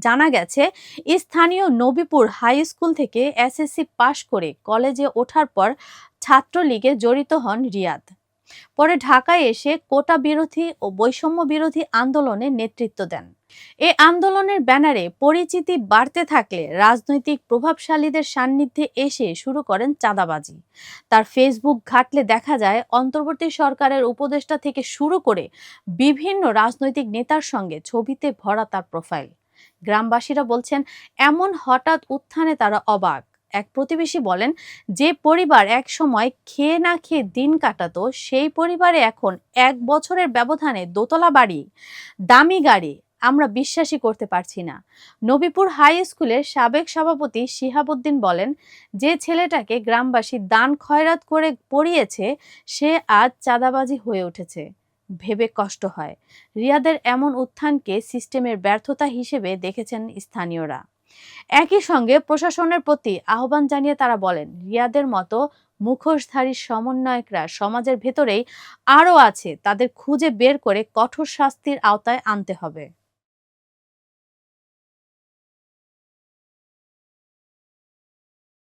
জানা গেছে, স্থানীয় নবীপুর হাই স্কুল থেকে এসএসসি পাশ করে কলেজে ওঠার পর ছাত্রলীগে জড়িত হন রিয়াদ। পরে ঢাকায় এসে কোটা বিরোধী ও বৈষম্য বিরোধী আন্দোলনে নেতৃত্ব দেন। এই আন্দোলনের ব্যানারে পরিচিতি বাড়তে থাকলে রাজনৈতিক প্রভাবশালীদের সান্নিধ্যে এসে শুরু করেন চাঁদাবাজি। তার ফেসবুক ঘাটলে দেখা যায় অন্তর্বর্তী সরকারের উপদেষ্টা থেকে শুরু করে বিভিন্ন রাজনৈতিক নেতার সঙ্গে ছবিতে ভরা তার প্রোফাইল। গ্রামবাসীরা বলছেন, এমন হঠাৎ উত্থানে তারা অবাক। এক প্রতিবেশী বলেন, যে পরিবার এক সময় খেয়ে না খেয়ে দিন কাটাতো, সেই পরিবারে এখন 1 বছরের ব্যবধানে দোতলা বাড়ি, দামি গাড়ি। আমরা বিশ্বাসই করতে পারছি না। নবীপুর হাই স্কুলের সাবেক সভাপতি শিহাবুদ্দিন বলেন, যে ছেলেটাকে গ্রামবাসী দান খয়রাত করে পড়িয়েছে, সে আজ চাঁদাবাজি হয়ে উঠেছে। ভেবে কষ্ট হয়। রিয়াদের এমন উত্থানকে সিস্টেমের ব্যর্থতা হিসেবে দেখেছেন স্থানীয়রা। একই সঙ্গে প্রশাসনের প্রতি আহ্বান জানিয়ে তারা বলেন, রিয়াদের মতো মুখোশধারী সমন্বয়করা সমাজের ভেতরেই আরও আছে, তাদের খুঁজে বের করে কঠোর শাস্তির আওতায় আনতে হবে।